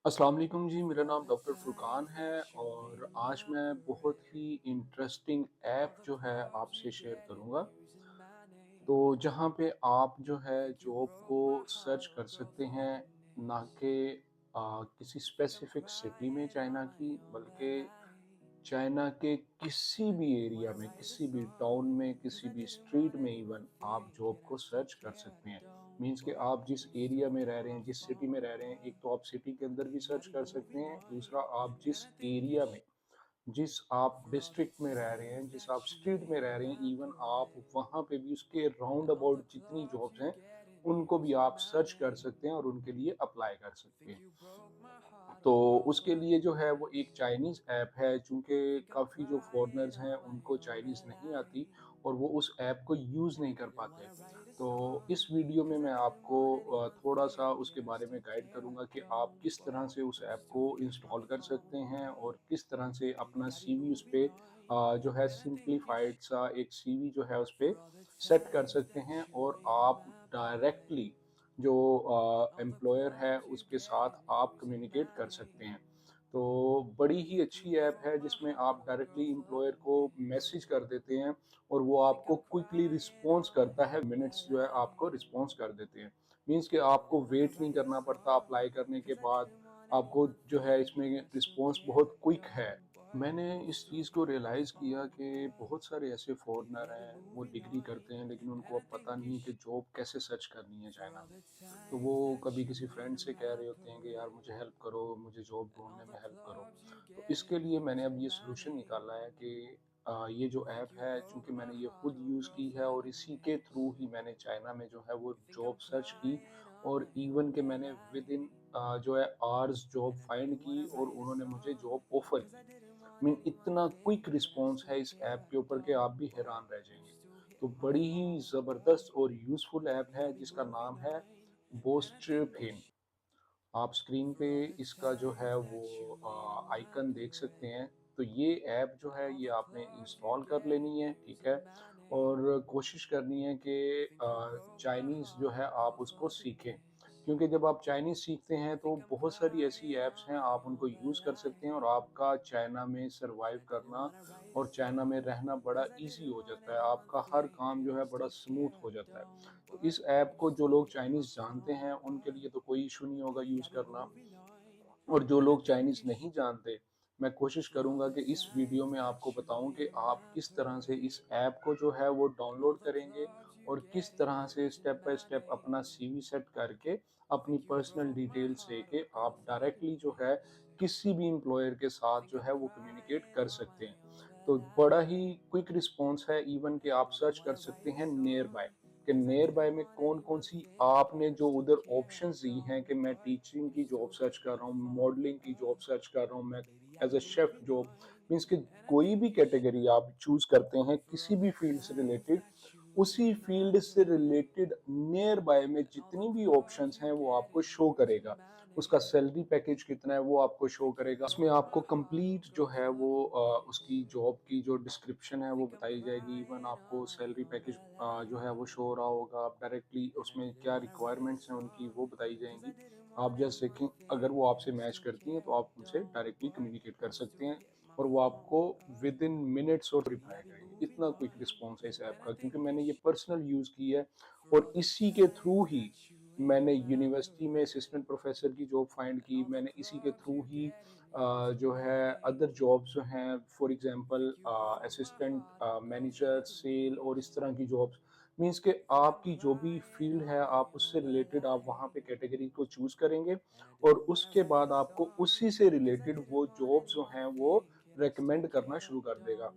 अस्सलाम वालेकुम जी, मेरा नाम डॉक्टर फुरकान है और आज मैं बहुत ही इंटरेस्टिंग ऐप जो है आपसे शेयर करूँगा। तो जहाँ पे आप जो है जॉब को सर्च कर सकते हैं, ना कि किसी स्पेसिफिक सिटी में चाइना की, बल्कि चाइना के किसी भी एरिया में, किसी भी टाउन में, किसी भी स्ट्रीट में इवन आप जॉब को सर्च कर सकते हैं। मीन्स कि आप जिस एरिया में रह रहे हैं, जिस सिटी में रह रहे हैं, एक तो आप सिटी के अंदर भी सर्च कर सकते हैं, दूसरा आप जिस एरिया में, जिस आप डिस्ट्रिक्ट में रह रहे हैं, जिस आप स्ट्रीट में रह रहे हैं, इवन आप वहाँ पे भी उसके राउंड अबाउट जितनी जॉब्स हैं, उनको भी आप सर्च कर सकते हैं और उनके लिए अप्लाई कर सकते हैं। तो उसके लिए जो है वो एक चाइनीज़ ऐप है, चूँकि काफ़ी जो फ़ॉरेनर्स हैं उनको चाइनीज़ नहीं आती और वो उस ऐप को यूज़ नहीं कर पाते। तो इस वीडियो में मैं आपको थोड़ा-सा उसके बारे में गाइड करूँगा कि आप किस तरह से उस ऐप को इंस्टॉल कर सकते हैं और किस तरह से अपना सीवी उस पे जो है सिम्प्लीफाइड सा एक सीवी जो है उस पे सेट कर सकते हैं और आप डायरेक्टली जो एम्प्लॉयर है उसके साथ आप कम्युनिकेट कर सकते हैं। तो बड़ी ही अच्छी ऐप है जिसमें आप डायरेक्टली एम्प्लॉयर को मैसेज कर देते हैं और वो आपको क्विकली रिस्पॉन्स करता है, मिनट्स जो है आपको रिस्पॉन्स कर देते हैं। मीन्स कि आपको वेट नहीं करना पड़ता अप्लाई करने के बाद, आपको जो है इसमें रिस्पॉन्स बहुत क्विक है। मैंने इस चीज़ को रियलाइज़ किया कि बहुत सारे ऐसे फ़ॉरेनर हैं, वो डिग्री करते हैं लेकिन उनको अब पता नहीं है कि जॉब कैसे सर्च करनी है चाइना में। तो वो कभी किसी फ्रेंड से कह रहे होते हैं कि यार मुझे हेल्प करो, मुझे जॉब ढूँढने में हेल्प करो। तो इसके लिए मैंने अब ये सॉल्यूशन निकाला है कि ये जो ऐप है, चूँकि मैंने ये खुद यूज़ की है और इसी के थ्रू ही मैंने चाइना में जो है वो जॉब सर्च की और इवन कि मैंने विदिन जो है आवर्स जॉब फाइंड की और उन्होंने मुझे जॉब ऑफ़र की। मीन इतना क्विक रिस्पॉन्स है इस ऐप के ऊपर कि आप भी हैरान रह जाएँगे। तो बड़ी ही ज़बरदस्त और यूज़फुल ऐप है जिसका नाम है बोस्ट्रेफिन। आप स्क्रीन पे इसका जो है वो आइकन देख सकते हैं। तो ये ऐप जो है ये आपने इंस्टॉल कर लेनी है, ठीक है? और कोशिश करनी है कि चाइनीज़ जो है आप उसको सीखें। क्योंकि जब आप चाइनीज़ सीखते हैं तो बहुत सारी ऐसी ऐप्स हैं आप उनको यूज़ कर सकते हैं और आपका चाइना में सर्वाइव करना और चाइना में रहना बड़ा ईज़ी हो जाता है। आपका हर काम जो है बड़ा स्मूथ हो जाता है। तो इस ऐप को जो लोग चाइनीज़ जानते हैं, उनके लिए तो कोई इश्यू नहीं होगा यूज़ करना और जो लोग चाइनीज़ नहीं जानते, मैं कोशिश करूँगा कि इस वीडियो में आपको बताऊँ कि आप किस तरह से इस ऐप को जो है वो डाउनलोड करेंगे और किस तरह से स्टेप बाय स्टेप अपना सीवी सेट करके, अपनी पर्सनल डिटेल्स लेके आप डायरेक्टली जो है किसी भी एम्प्लॉयर के साथ जो है वो कम्युनिकेट कर सकते हैं। तो बड़ा ही क्विक रिस्पॉन्स है, इवन कि आप सर्च कर सकते हैं नियर बाय, कि नियर बाय में कौन-कौन सी आपने जो उधर ऑप्शंस दी हैं कि मैं टीचिंग की जॉब सर्च कर रहा हूँ, मॉडलिंग की जॉब सर्च कर रहा हूँ, मैं as a chef job, means कि कोई भी कैटेगरी आप चूज़ करते हैं किसी भी फ़ील्ड से रिलेटेड, उसी फ़ील्ड से रिलेटेड नियर बाय में जितनी भी ऑप्शंस हैं वो आपको शो करेगा। उसका सैलरी पैकेज कितना है वो आपको शो करेगा। उसमें आपको कंप्लीट जो है वो उसकी जॉब की जो डिस्क्रिप्शन है वो बताई जाएगी। इवन आपको सैलरी पैकेज जो है वो शो हो रहा होगा। आप डायरेक्टली उसमें क्या रिक्वायरमेंट्स हैं उनकी वो बताई जाएँगी। आप जस्ट देखें, अगर वो आपसे मैच करती हैं तो आप उनसे डायरेक्टली कम्युनिकेट कर सकते हैं और वो आपको विदिन मिनट्स और रिप्लाई करेंगे। इतना क्विक रिस्पॉन्स है इस ऐप का, क्योंकि मैंने ये पर्सनल यूज़ की है और इसी के थ्रू ही मैंने यूनिवर्सिटी में असिस्टेंट प्रोफ़ेसर की जॉब फाइंड की। मैंने इसी के थ्रू ही जो है अदर जॉब्स जो हैं, for example assistant manager, sale और इस तरह की जॉब्स, मीन्स कि आपकी जो भी फ़ील्ड है आप उससे रिलेटेड आप वहाँ पे कैटेगरी को चूज़ करेंगे और उसके बाद आपको उसी से रिलेटेड वो जॉब्स जो हैं वो रिकमेंड करना शुरू कर देगा।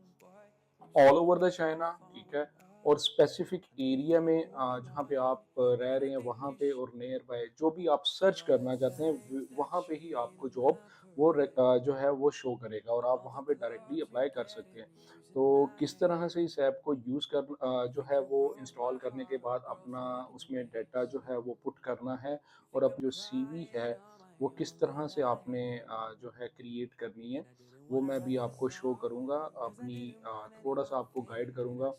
ऑल ओवर द चाइना, ठीक है? और स्पेसिफिक एरिया में जहाँ पे आप रह रहे हैं वहाँ पे और नियर बाय जो भी आप सर्च करना चाहते हैं वहाँ पे ही आपको जॉब वो जो है वो शो करेगा और आप वहाँ पे डायरेक्टली अप्लाई कर सकते हैं। तो किस तरह से इस ऐप को यूज़ जो है वो इंस्टॉल करने के बाद अपना उसमें डाटा जो है वो पुट करना है और अपनी जो सीवी है वो किस तरह से आपने जो है क्रिएट करनी है। वो मैं भी आपको शो करूँगा, अपनी थोड़ा-सा आपको गाइड करूँगा।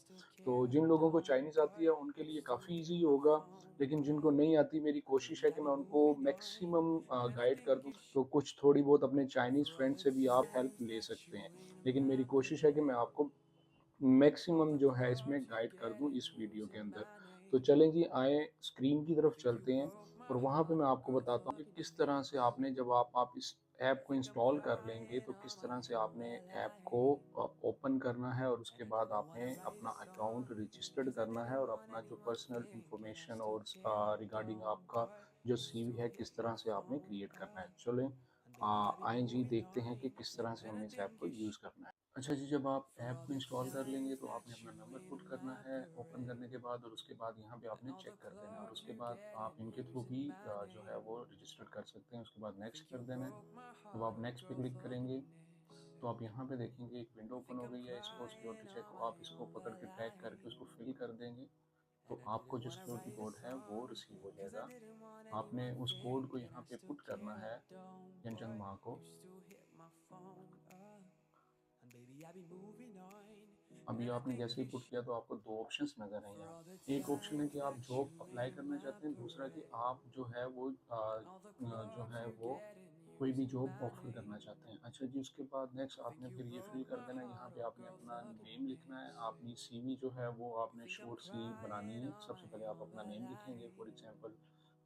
तो जिन लोगों को चाइनीज़ आती है उनके लिए काफ़ी ईज़ी होगा, लेकिन जिनको नहीं आती मेरी कोशिश है कि मैं उनको मैक्सिमम गाइड कर दूँ। तो कुछ थोड़ी बहुत अपने चाइनीज़ फ्रेंड से भी आप हेल्प ले सकते हैं। लेकिन मेरी कोशिश है कि मैं आपको मैक्सिमम जो है इसमें गाइड कर दूँ इस वीडियो के अंदर। तो चलें जी, आएँ स्क्रीन की तरफ चलते हैं और वहाँ पे मैं आपको बताता हूँ कि किस तरह से आपने जब आप इस ऐप को इंस्टॉल कर लेंगे तो किस तरह से आपने ऐप को ओपन करना है और उसके बाद आपने अपना अकाउंट रजिस्टर्ड करना है और अपना जो पर्सनल इंफॉर्मेशन और रिगार्डिंग आपका जो सीवी है किस तरह से आपने क्रिएट करना है। चलें आएँ जी, देखते हैं कि किस तरह से हमने इस ऐप को यूज़ करना है। अच्छा जी, जब आप ऐप को इंस्टॉल कर लेंगे तो आपने अपना नंबर पुट करना है ओपन करने के बाद, और उसके बाद यहाँ पे आपने चेक कर देना है और उसके बाद आप इनके थ्रू भी जो है वो रजिस्टर कर सकते हैं। उसके बाद नेक्स्ट कर देना है। जब आप नेक्स्ट पे क्लिक करेंगे तो आप यहाँ पे देखेंगे एक विंडो ओपन हो गई है। इसको सिक्योरिटी चेक को आप इसको पकड़ के ड्रैग करके उसको फिल कर देंगे तो आपको जो सिक्योरिटी कोड है वो रिसीव हो जाएगा। आपने उस कोड को यहाँ पे पुट करना है जनचंद माह को। अभी आपने जैसे ही पुट किया तो आपको दो ऑप्शंस नज़र आए यहाँ। एक ऑप्शन है कि आप जॉब अप्लाई करना चाहते हैं, दूसरा कि आप जो है वो जो है वो कोई भी जॉब ऑफर करना चाहते हैं। अच्छा जी, उसके बाद नेक्स्ट आपने फिर ये फिल कर देना है। यहाँ पे आपने अपना नेम लिखना है। आपकी सीवी जो है वो आपने शॉर्ट सी बनानी है। सबसे पहले आप अपना नेम लिखेंगे। फॉर एग्जांपल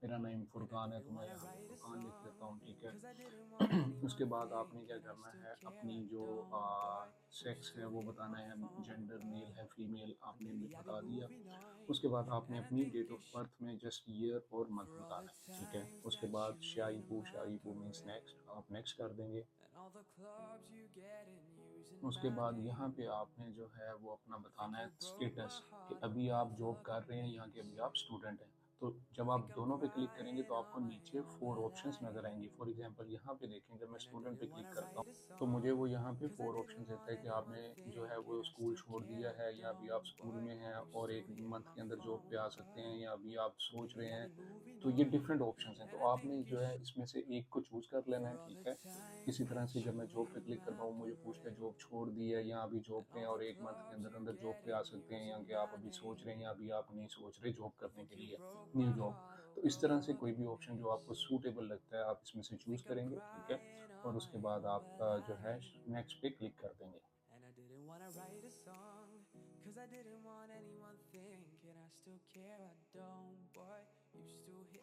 मेरा नेम फुरकान है तो मैं यहाँ पे फुरकान लिख देता हूँ, ठीक है। उसके बाद आपने क्या करना है, अपनी जो सेक्स है वो बताना है। जेंडर मेल है फीमेल आपने बता दिया। उसके बाद आपने अपनी डेट ऑफ बर्थ में जस्ट ईयर और मंथ बताना है, ठीक है। उसके बाद शाईपू मीन्स नेक्स्ट, आप नेक्स्ट कर देंगे। उसके बाद यहाँ पे आपने जो है वो अपना बताना है स्टेटस कि अभी आप जॉब कर रहे हैं या कि अभी आप स्टूडेंट हैं। तो जब आप दोनों पे क्लिक करेंगे तो आपको नीचे 4 ऑप्शंस नज़र आएंगी। फॉर एग्जांपल यहाँ पे देखें, जब मैं स्टूडेंट पे क्लिक करता हूँ तो मुझे वो यहाँ पे 4 ऑप्शन देता है कि आपने जो है वो स्कूल छोड़ दिया है या अभी आप स्कूल में हैं और 1 मंथ के अंदर जॉब पे आ सकते हैं या अभी आप सोच रहे हैं। तो ये डिफरेंट ऑप्शंस हैं, तो आपने जो है इसमें से एक को चूज़ कर लेना है, ठीक है। इसी तरह से जब मैं जॉब पे क्लिक करता हूँ मुझे पूछता है जॉब छोड़ दी है या अभी जॉब पे हैं और 1 मंथ के अंदर अंदर जॉब पे आ सकते हैं या कि आप अभी सोच रहे हैं या अभी आप नहीं सोच रहे जॉब करने के लिए, न्यू जॉब। तो इस तरह से कोई भी ऑप्शन जो आपको सूटेबल लगता है आप इसमें से चूज़ करेंगे, ठीक है। और उसके बाद आप जो है नेक्स्ट पे क्लिक कर देंगे।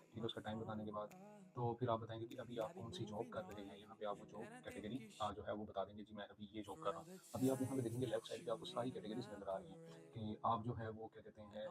ठीक है, उसका टाइम बताने के बाद तो फिर आप बताएँगे कि अभी आप कौन-सी जॉब कर रहे हैं। यहाँ पे आप वो जॉब कैटेगरी जो है वो बता देंगे, जी मैं अभी ये जॉब कर रहा हूँ। अभी आप यहाँ पे देखेंगे लेफ्ट साइड पे आपको सारी कैटेगरीज़ नज़र आ रही हैं कि आप जो है वो क्या कहते हैं।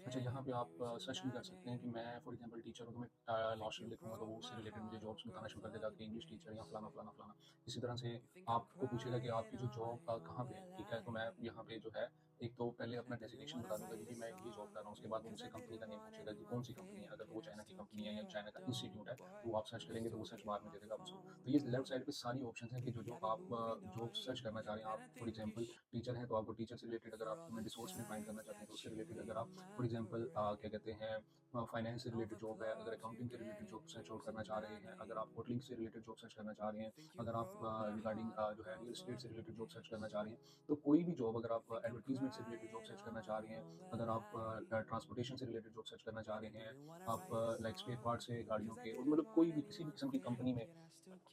अच्छा, यहाँ पे आप सर्च भी कर सकते हैं कि मैं फॉर एग्जांपल टीचर हूँ तो मैं लॉ स्टूडेंट लिखूँगा तो वो उससे रिलेटेड मुझे जॉब्स बताना शुरू कर देगा कि इंग्लिश टीचर या फलाना, फलाना, फलाना। इसी तरह से आपको पूछेगा कि आपकी जो जॉब कहाँ पे है, ठीक है? तो मैं यहाँ पे जो है एक तो पहले अपना डेज़िग्नेशन बता दूँगा कि जी मैं ये जॉब कर रहा हूँ। उसके बाद वो मुझसे कंपनी का नेम पूछेगा कि कौन-सी कंपनी है। अगर वो चाइना की कंपनी है या चाइना का इंस्टीट्यूट है, तो वो आप सर्च करेंगे तो वो सर्च बार में दे देगा उसको। तो ये लेफ्ट साइड पे सारी ऑप्शंस हैं कि जो आप जॉब सर्च करना चाह रहे हैं। आप फॉर एग्जांपल टीचर हैं तो आपको टीचर से रिलेटेड, अगर आप रिसोर्स में फाइंड करना चाहते हैं तो उससे रिलेटेड, अगर आप फॉर एग्जांपल क्या कहते हैं फाइनेंस से रिलेटेड जॉब है, अगर अकाउंटिंग के रिलेटेड जॉब सर्च आउट करना चाह रहे हैं, अगर आप होटलिंग से रिलेटेड जॉब सर्च करना चाह रहे हैं, अगर आप रिगार्डिंग जो है रियल एस्टेट से रिलेटेड जॉब सर्च करना चाह रहे हैं, तो कोई भी जॉब, अगर आप एडवर्टीजमेंट से रिलेटेड जॉब सर्च करना चाह रहे हैं, अगर आप ट्रांसपोर्टेशन से रिलेटेड जॉब सर्च करना चाह रहे हैं, आप लाइक स्पेयर पार्ट से गाड़ियों के, और मतलब कोई भी किसी भी किस्म की कंपनी में,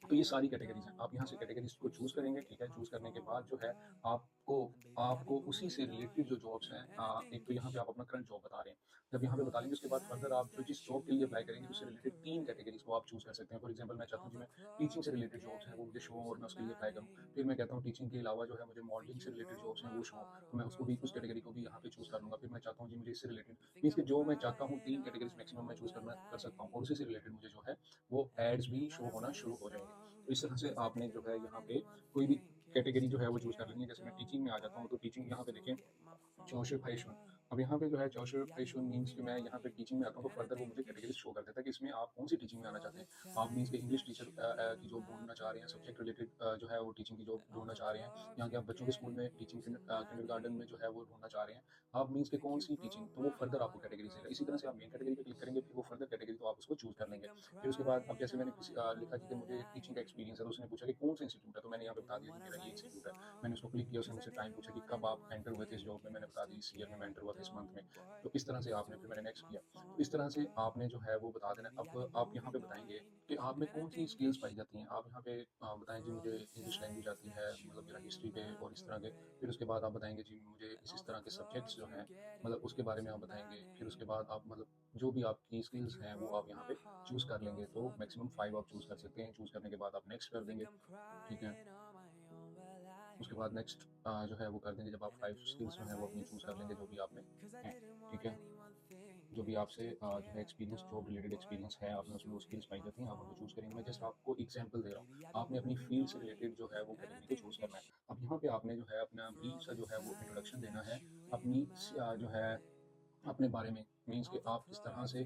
तो ये सारी कैटेगरीज़ हैं। आप यहाँ से कैटेगरीज़ को चूज़ करेंगे, ठीक है? चूज़ करने के बाद जो है आपको आपको उसी से रिलेटेड जो जॉब्स हैं, एक तो यहाँ पे आप अपना करंट जॉब बता रहे हैं। जब यहाँ पे बता लेंगे उसके बाद फर्दर आप जो जिस जॉब के लिए अप्लाई करेंगे उससे रिलेटेड 3 कैटेगरीज़ को आप चूज़ कर सकते हैं। फॉर एग्जांपल मैं चाहता हूँ कि मैं टीचिंग से रिलेटेड जॉब्स हैं वो मुझे शो हो और मैं उसके लिए अप्लाई करूँ। फिर मैं कहता हूँ टीचिंग के अलावा जो है मुझे मॉडलिंग से रिलेटेड जॉब्स हैं वो शो हो, तो मैं उसको भी, उस कैटेगरी को भी यहाँ पे चूज़ कर लूँगा। फिर मैं चाहता हूँ जी मुझे इससे रिलेटेड, मीन्स कि जो मैं चाहता हूँ 3 कैटेगरीज़ मैक्सिमम मैं चूज़ करना कर सकता हूँ और उसी से रिलेटेड मुझे जो है वो एड्स भी शो होना शुरू हो जाएँगे। तो इस तरह से आपने जो है यहाँ पे कोई भी कैटेगरी जो है वो चूज़ कर लेनी है। जैसे मैं टीचिंग में आ जाता हूँ तो टीचिंग यहाँ पे देखें, 64 भाइयों अब यहाँ पे जो है जोशर प्रेशर मीन्स कि मैं यहाँ पे टीचिंग में आता हूँ, तो फर्दर वो मुझे कैटेगरीज़ शो कर देता है कि इसमें आप कौन-सी टीचिंग में आना चाहते हैं। आप मीन्स के इंग्लिश टीचर की जॉब ढूँढना चाह रहे हैं, सब्जेक्ट रिलेटेड जो है वो टीचिंग की जॉब ढूँढना चाह रहे हैं, या कि आप बच्चों के स्कूल में टीचिंग किंडरगार्टन में जो है वो ढूँढना चाह रहे हैं। आप मीन्स के कौन-सी टीचिंग, तो वो फर्दर आपको कैटेगरीज़ देगा। इसी तरह से आप मेन कैटेगरी पे क्लिक करेंगे, फिर वो फर्दर कैटेगरी तो आप उसको चूज़ कर लेंगे। फिर उसके बाद अब जैसे मैंने लिखा कि मुझे टीचिंग का एक्सपीरियंस है, तो उसने पूछा कि कौन-सा इंस्टीट्यूट है, तो मैंने यहाँ पे बता दिया कि मेरा ये इंस्टीट्यूट है। मैंने उसको क्लिक किया, उसने मुझसे टाइम पूछा कि कब आप एंटर हुए थे इस जॉब में, मैंने बता दी इस ईयर में मैं एंटर हुआ था, इस मंथ में। तो इस तरह से आपने फिर मैंने नेक्स्ट किया। तो इस तरह से आपने जो है वो बता देना है। अब आप यहाँ पे बताएँगे कि आप में कौन-सी स्किल्स पाई जाती हैं। आप यहाँ पे बताएँ जी मुझे इंग्लिश लैंग्वेज आती है, मतलब मेरा हिस्ट्री पे और इस तरह के। फिर उसके बाद आप बताएँगे जी मुझे इस तरह के सब्जेक्ट्स जो हैं, मतलब उसके बारे में आप बताएँगे। फिर उसके बाद आप मतलब जो भी आपकी स्किल्स हैं वो आप यहाँ पे चूज़ कर लेंगे। तो मैक्सिमम 5 आप चूज़ कर सकते हैं। चूज़ करने के बाद आप नेक्स्ट कर देंगे, ठीक है? उसके बाद नेक्स्ट जो है वो कर देंगे, जब आप 5 स्किल्स जो हैं वो अपनी चूज़ कर लेंगे जो भी आप में हैं, ठीक है? जो भी आपसे जो है एक्सपीरियंस, जॉब रिलेटेड एक्सपीरियंस है, आप में उसमें वो स्किल्स पाई जाती हैं, आप उनको चूज़ करेंगे। मैं जस्ट आपको एग्ज़ाम्पल दे रहा हूँ। आपने अपनी फ़ील्ड से रिलेटेड जो है वो कैटेगरी को चूज़ करना है। अब यहाँ पे आपने जो है अपना ब्रीफ सा जो है वो इंट्रोडक्शन देना है, अपनी जो है अपने बारे में, मीन्स कि आप किस तरह से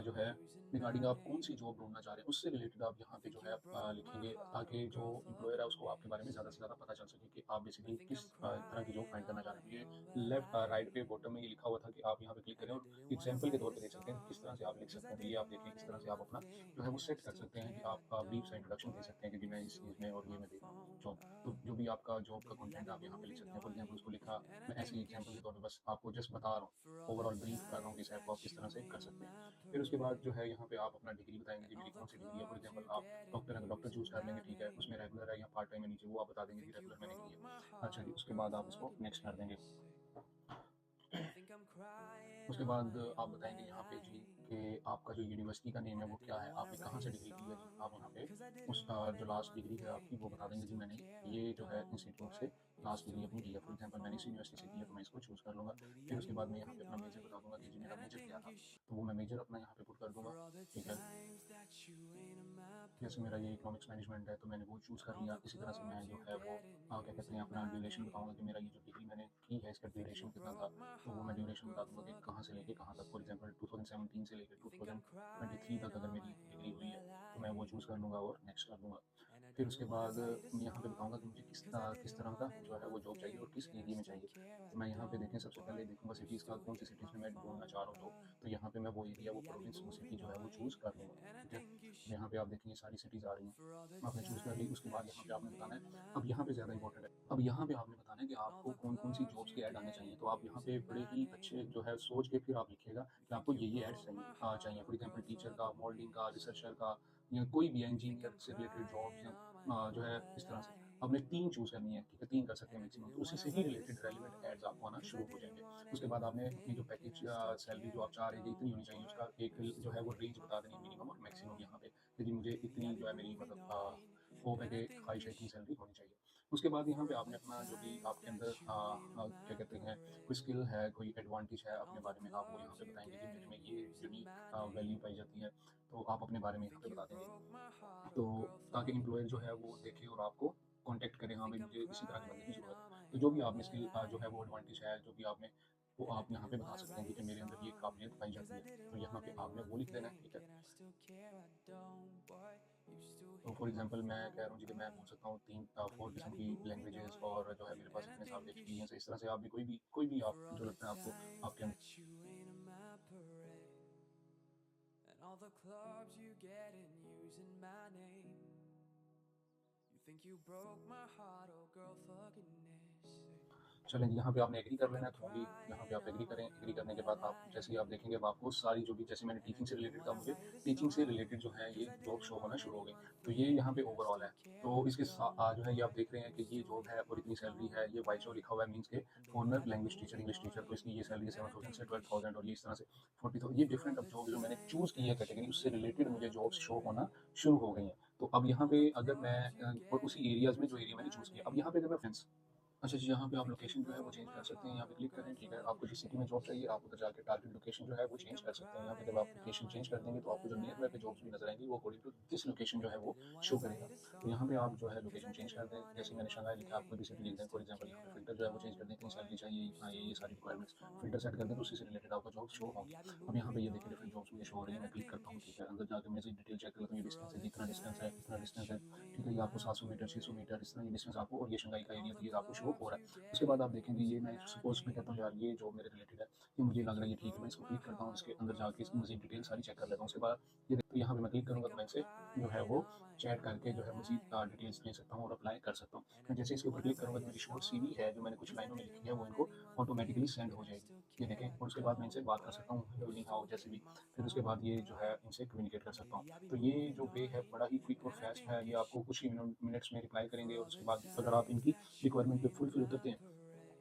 जो है रिगार्डिंग आप कौन-सी जॉब ढूँढना चाह रहे हैं, उससे रिलेटेड आप यहाँ पे जो है लिखेंगे, ताकि जो एम्प्लॉयर है उसको आपके बारे में ज़्यादा से ज़्यादा पता चल सके कि आप बेसिकली किस तरह की जॉब फाइंड करना चाह रहे हैं। तो ये राइट पे बॉटम में ये लिखा हुआ था कि आप यहाँ पे क्लिक करें और एग्ज़ाम्पल के तौर पे देख सकते हैं किस तरह से आप लिख सकते हैं। तो ये आप देखें, इस तरह से आप अपना जो है वो सेट कर सकते हैं कि आप ब्रीफ सा इंट्रोडक्शन दे सकते हैं कि जी मैं इस चीज़ में और ये मैं देख रहा हूँ जॉब। तो जो भी आपका जॉब का कंटेंट आप यहाँ पे लिख सकते हैं। फॉर एग्ज़ाम्पल उसको लिखा, मैं ऐसे ही एग्ज़ाम्पल के तौर पे बस आपको जस्ट बता रहा हूँ, ओवरऑल ब्रीफ कर रहा हूँ कि इस ऐप को आप किस तरह से कर सकते हैं। फिर उसके बाद जो है यहाँ पे आप अपना डिग्री बताएँगे जी मेरी कौन-सी डिग्री है। फॉर एग्ज़ाम्पल आप डॉक्टर हैं तो डॉक्टर चूज़ कर लेंगे, ठीक है। उसमें रेगुलर है या पार्ट टाइम है नीचे वो आप बता देंगे जी रेगुलर मैंने की है। अच्छा जी, उसके बाद आप इसको नेक्स्ट कर देंगे। उसके बाद आप बताएँगे यहाँ पे जी कि आपका जो यूनिवर्सिटी का नेम है वो क्या है? आपने कहाँ से डिग्री की है जी? आप यहाँ पे उस जो लास्ट डिग्री है आपकी वो बता देंगे जी मैंने ये जो है इंस्टीट्यूट से लास्ट डिग्री अपनी की है। फॉर एग्ज़ाम्पल मैंने इस यूनिवर्सिटी से की है तो मैं इसको चूज़ कर लूँगा। फिर उसके बाद मैं यहाँ पे अपना मेजर बता दूँगा कि जी मेरा मेजर क्या था? तो वो मैं मेजर अपना यहाँ पे पुट कर दूँगा, ठीक है। जैसे मेरा ये इकोनॉमिक्स मैनेजमेंट है तो मैंने वो चूज़ कर लिया। इसी तरह से मैं जो है वो क्या कहते हैं अपना ड्यूरेशन बताऊँगा कि मेरा ये जो डिग्री मैंने की है इसका ड्यूरेशन कितना था। तो वो मैं ड्यूरेशन बता दूँगा कि कहाँ से लेके कहाँ तक। फॉर एग्ज़ाम्पल 2017 से लेके 2023 तक अगर मेरी डिग्री हुई है, तो मैं वो चूज़ कर लूँगा और नेक्स्ट कर दूँगा। फिर उसके बाद मैं यहाँ पे बताऊँगा कि मुझे किस तरह का जो है वो जॉब चाहिए और किस एरिया में चाहिए। तो मैं यहाँ पे देखें सबसे पहले देखूँगा सिटीज़ का, कौन सी सिटीज़ में मैं ढूँढना चाह रहा हूँ जॉब। तो यहाँ पे मैं वो एरिया, वो प्रोविंस, वो सिटी जो है वो चूज़ कर लूँगा, ठीक है। अब यहाँ पे आप देखेंगे सारी सिटीज़ आ रही हैं, आपने चूज़ कर ली। उसके बाद यहाँ पे आपने बताना है, अब यहाँ पे ज़्यादा इंपॉर्टेंट है, अब यहाँ पे आपने बताना है कि आपको कौन-कौन सी जॉब्स के ऐड आने चाहिए। तो आप यहाँ पे बड़े ही अच्छे जो है सोच के फिर आप लिखिएगा कि आपको ये ऐड्स चाहिए। फॉर एग्ज़ाम्पल टीचर का, मोल्डिंग का, रिसर्चर का, या कोई भी इंजीनियर से रिलेटेड जॉब्स, या जो है इस तरह से। आपने 3 चूज़ करनी है, ठीक है, 3 कर सकते हैं मैक्सिमम, तो उसी से ही रिलेटेड रेलेवेंट एड्स आपको आना शुरू हो जाएँगे। उसके बाद आपने अपनी जो पैकेज सैलरी जो आप चाह रहे हैं कि इतनी होनी चाहिए, उसका एक जो है वो रेंज बता देनी है, मिनिमम और मैक्सिमम यहाँ पे, कि जी मुझे इतनी जो है मेरी मतलब होप है कि ख्वाहिश है इतनी सैलरी होनी चाहिए। उसके बाद यहाँ पे आपने अपना जो भी आपके अंदर क्या कहते हैं, कोई स्किल है, कोई एडवांटेज है अपने बारे में, आप वो यहाँ पे बताएँगे जी मेरे में ये यूनिक वैल्यू पाई जाती है, तो आप अपने बारे में यहाँ पे बता देंगे। तो ताकि एम्प्लॉयर जो है वो देखे और आपको कॉन्टैक्ट करे, हाँ भाई मुझे इसी तरह के बंदे की ज़रूरत है। तो जो भी आप में स्किल जो है वो एडवांटेज है, जो भी आप में, वो आप यहाँ पे बता सकते हैं कि मेरे अंदर ये काबिलियत पाई जाती है। तो यहाँ पे आपने वो लिख देना है, ठीक है। तो फॉर एग्ज़ाम्पल मैं कह रहा हूँ जी कि मैं बोल सकता हूँ 4 किस्म की लैंग्वेजेज़, और जो है मेरे पास इतने साल का एक्सपीरियंस है। इस तरह से आप भी कोई भी आप जो लगता है आपको आपके अंदर चलें जी, यहाँ पे आपने एग्री कर लेना है, तो अभी यहाँ पे आप एग्री करें। एग्री करने के बाद आप जैसे ही आप देखेंगे, अब आपको सारी जो भी, जैसे मैंने टीचिंग से रिलेटेड कहा, मुझे टीचिंग से रिलेटेड जो है ये जॉब शो होना शुरू हो गई। तो ये यहाँ पे ओवरऑल है। तो इसके जो है ये आप देख रहे हैं कि ये जॉब है और इतनी सैलरी है। ये वाइसो लिखा हुआ है, मीन्स के foreigner language teacher, English teacher, तो इसकी ये सैलरी है 7,000 से 12,000, और ये इस तरह से 40,000। ये डिफरेंट अब जॉब जो मैंने चूज़ की है कैटेगरी, उससे रिलेटेड मुझे जॉब्स शो होना शुरू हो गई हैं। तो अब यहाँ पे अगर मैं और उसी एरियाज़ में जो एरिया मैंने चूज़ किया, अब यहाँ पे अगर मैं अच्छा जी, यहाँ पे आप लोकेशन जो है वो चेंज कर सकते हैं, यहाँ पे क्लिक करें, ठीक है? आपको जिस सिटी में जॉब चाहिए, आप उधर जाके टारगेट लोकेशन जो है वो चेंज कर सकते हैं। यहाँ पे जब आप लोकेशन चेंज कर देंगे, तो आपको जो नियर बाय पे जॉब्स भी नज़र आएँगी, वो अकॉर्डिंग टू दिस लोकेशन जो है वो शो करेगा। तो यहाँ पे आप जो है लोकेशन चेंज कर दें, जैसे मैंने शंघाई लिखा है, आप कोई भी सिटी लिख दें, फॉर एग्ज़ाम्पल यहाँ पे फ़िल्टर जो है वो चेंज कर दें, इतनी सैलरी चाहिए, इतना ये सारी रिक्वायरमेंट्स फ़िल्टर सेट कर दें, तो उसी से रिलेटेड आपको जॉब्स शो होंगी। अब यहाँ पे ये देखिए डिफरेंट जॉब्स मुझे शो हो रही है, मैं क्लिक करता हूँ, ठीक है? अंदर जाके मैं इसकी डिटेल चेक कर लेता हूँ, ये डिस्टेंस है, जितना डिस्टेंस है, इतना डिस्टेंस है, ठीक है? ये आपको 700 मीटर, 600 मीटर इस तरह ये डिस्टेंस आपको और ये शंघाई का एरिया, तो ये आपको शो हो रहा है। उसके बाद आप देखेंगे ये मैं सपोज़ मैं कहता हूँ यार ये जॉब मेरे रिलेटेड है, ये मुझे लग रहा है ये ठीक है, मैं इसको क्लिक करता हूँ, इसके अंदर जाके इसकी मज़ीद डिटेल सारी चेक कर लेता हूँ। उसके बाद ये देखो यहाँ पे मैं क्लिक करूँगा तो मैं इनसे जो है वो चैट करके जो है मज़ीद डिटेल्स ले सकता हूँ और अप्लाई कर सकता हूँ। मैं जैसे इसके ऊपर क्लिक करूँगा तो मेरी शॉर्ट सीवी है जो मैंने कुछ लाइनों में लिखी है वो इनको ऑटोमेटिकली सेंड हो जाएगी। ये देखें और उसके बाद मैं इनसे बात कर सकता हूँ हेलो, नि हाओ जैसे भी। फिर उसके बाद ये जो है इनसे कम्युनिकेट कर सकता हूँ। तो ये जो वे है बड़ा ही क्विक और फास्ट है, ये आपको कुछ ही मिनट्स में रिप्लाई करेंगे और उसके बाद अगर आप इनकी रिक्वायरमेंट पे फुल-फिल उतरते हैं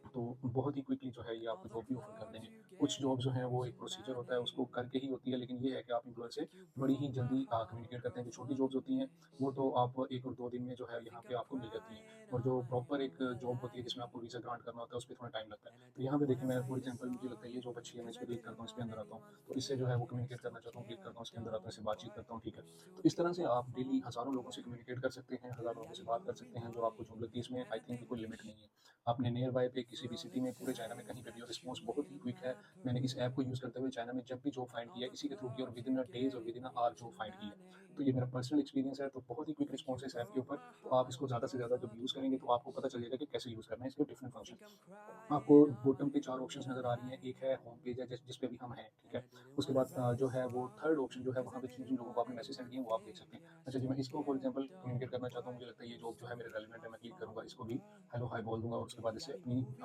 तो बहुत ही क्विकली जो है ये आपको जॉब भी ऑफ़र कर देंगे। कुछ जॉब जो है वो एक प्रोसीजर होता है उसको करके ही होती है, लेकिन ये है कि आप एम्प्लॉयर से बड़ी ही जल्दी कम्युनिकेट करते हैं। जो छोटी जॉब्स होती हैं वो तो आप 1 और 2 दिन में जो है यहाँ पे आपको मिल जाती हैं और जो प्रॉपर एक जॉब होती है जिसमें आपको वीज़ा ग्रांट करना होता है उस पे थोड़ा टाइम लगता है। तो यहाँ पे देखिए मैं फॉर एग्ज़ाम्पल मुझे लगता है ये जॉब अच्छी है, मैं इस पे क्लिक करता हूँ, इस पे अंदर आता हूँ। तो इससे जो है वो कम्युनिकेट करना चाहता हूँ, क्लिक करता हूँ, इसके अंदर आता हूँ, इससे बातचीत करता हूँ, ठीक है। तो इस तरह से आप डेली हज़ारों लोगों से कम्युनिकेट कर सकते हैं, हज़ारों लोगों से बात कर सकते हैं, जो आपको जॉब लगती है इसमें आई थिंक कोई लिमिट नहीं है। आपने नियर बाय पे किसी भी सिटी में पूरे चाइना में कहीं पे भी हो, रिस्पॉन्स बहुत ही क्विक है। मैंने इस ऐप को यूज़ करते हुए चाइना में जब भी जॉब फाइंड किया है, इसी के थ्रू किया और विदिन अ डेज़ और within a hour job find की है। तो ये मेरा पर्सनल एक्सपीरियंस है, तो बहुत ही क्विक रिस्पॉन्स है इस ऐप के ऊपर। तो आप इसको ज़्यादा से ज़्यादा जब यूज़ करेंगे तो आपको पता चल जाएगा कि कैसे यूज़ करना है, इसके डिफरेंट फंक्शन। आपको बॉटम पे 4 ऑप्शंस नज़र आ रही हैं। एक है होम पेज है जिस पे भी हम हैं, ठीक है? उसके बाद जो है वो थर्ड ऑप्शन जो है वहाँ पे जिन-जिन लोगों को आपने मैसेज सेंड किए हैं वो आप देख सकते हैं। अच्छा जी, मैं इसको फॉर एग्ज़ाम्पल कम्युनिकेट करना चाहता हूँ, मुझे लगता है ये जॉब जो है मेरे रेलेवेंट है, मैं क्लिक करूँगा, इसको भी हेलो, हाय बोल दूँगा और उसके बाद इससे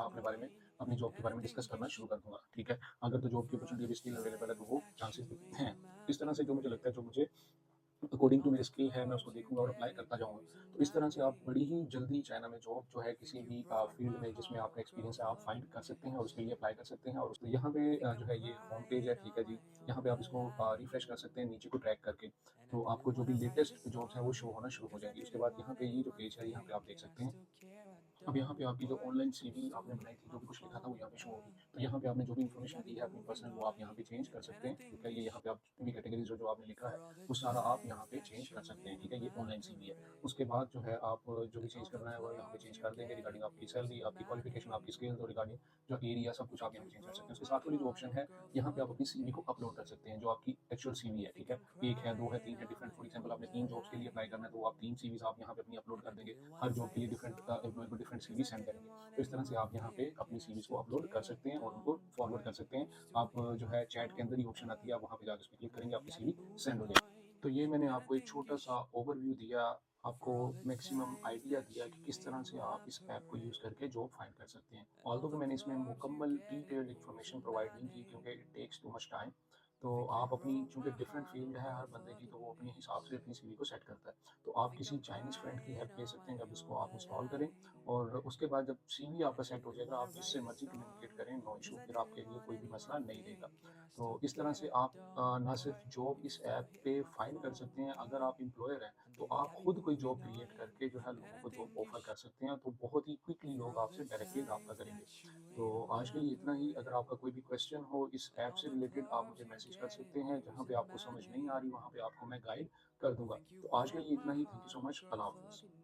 अपने बारे में, अपनी जॉब के बारे में डिस्कस करना शुरू कर दूँगा, ठीक है? अगर तो जॉब की अपॉर्च्युनिटी अभी स्टिल अवेलेबल है तो वो चांसेस भी हैं। इस तरह से जो मुझे लगता है, जो मुझे अकॉर्डिंग टू मेरी स्किल है, मैं उसको देखूँगा और अप्लाई करता जाऊँगा। तो इस तरह से आप बड़ी ही जल्दी चाइना में जॉब जो है किसी भी फ़ील्ड में जिसमें आपका एक्सपीरियंस है, आप फाइंड कर सकते हैं और उसके लिए अप्लाई कर सकते हैं और उसको यहाँ पे जो है ये होम पेज है, ठीक है जी। यहाँ पे आप इसको रिफ्रेश कर सकते हैं नीचे को ट्रैक करके। तो आपको जो भी लेटेस्ट जॉब्स हैं वो शो होना शुरू हो जाएँगी। उसके बाद यहाँ पे ये जो पेज है, यहाँ पे आप देख सकते हैं। अब यहाँ पे आपकी जो ऑनलाइन सीवी आपने बनाई थी, जो भी कुछ लिखा था वो यहाँ पे शो होगी। तो यहाँ पे आपने जो भी इन्फॉर्मेशन दी है अपनी पर्सनल वो आप यहाँ पे चेंज कर सकते हैं, ठीक है? ये यहाँ पे आप जितनी भी कैटेगरीज़ जो आपने लिखा है, वो सारा आप यहाँ पे चेंज कर सकते हैं, ठीक है? ये ऑनलाइन सीवी है। उसके बाद जो है आप जो भी चेंज करना है वो यहाँ पे चेंज कर देंगे रिगार्डिंग आपकी सैलरी, आपकी क्वालिफ़िकेशन, आपकी स्किल्स और रिगार्डिंग जो एरिया सब कुछ आप यहाँ पे चेंज कर सकते हैं। उसके साथ वाली जो ऑप्शन है, यहाँ पे आप अपनी सीवी को अपलोड कर सकते हैं, जो आपकी एक्चुअल सीवी है, ठीक है? 1 है, 2 है, 3 है, डिफरेंट फॉर एग्ज़ाम्पल आपने 3 जॉब्स के लिए अप्लाई करना है, तो आप 3 सीवीज़ आप यहाँ पे अपनी अपलोड कर देंगे। हर जॉब के लिए डिफरेंट एम्प्लॉयी को डिफरेंट सीवी सेंड करेंगे। तो इस तरह से आप यहाँ पे अपनी सीरीज़ को अपलोड कर सकते हैं और उनको फॉरवर्ड कर सकते हैं। आप जो है चैट के अंदर ही ऑप्शन आती है, आप वहाँ पे जाके उसपे क्लिक करेंगे, आपकी सीवी सेंड हो जाएगी। तो ये मैंने आपको एक छोटा-सा ओवरव्यू दिया, आपको मैक्सिमम आइडिया दिया कि किस तरह से आप इस ऐप को यूज़ करके जॉब फाइंड कर सकते हैं। ऑल्दो कि मैंने इसमें मुकम्मल डिटेल्ड इन्फॉर्मेशन प्रोवाइड नहीं की क्योंकि it takes too much time. तो आप अपनी चूँकि डिफरेंट फ़ील्ड है हर बंदे की, तो वो अपने हिसाब से अपनी सीवी को सेट करता है। तो आप किसी चाइनीज़ फ्रेंड की हेल्प ले सकते हैं जब इसको आप इंस्टॉल करें और उसके बाद जब सीवी आपका सेट हो जाएगा, आप जिससे मर्ज़ी कम्युनिकेट करें, नो इश्यू, फिर आपके लिए कोई भी मसला नहीं रहेगा। तो इस तरह से आप ना सिर्फ जॉब इस ऐप पे फाइंड कर सकते हैं, अगर आप एम्प्लॉयर हैं, तो आप खुद कोई जॉब क्रिएट करके जो है लोगों को जॉब ऑफ़र कर सकते हैं, तो बहुत ही क्विकली लोग आपसे डायरेक्टली राब्ता करेंगे। तो आज के लिए इतना ही, अगर आपका कोई भी क्वेश्चन हो इस ऐप से रिलेटेड, आप मुझे मैसेज कर सकते हैं, जहाँ पे आपको समझ नहीं आ रही, वहाँ पे आपको मैं गाइड कर दूँगा। तो आज के लिए इतना ही, थैंक यू सो मच, अल्लाह हाफ़िज़।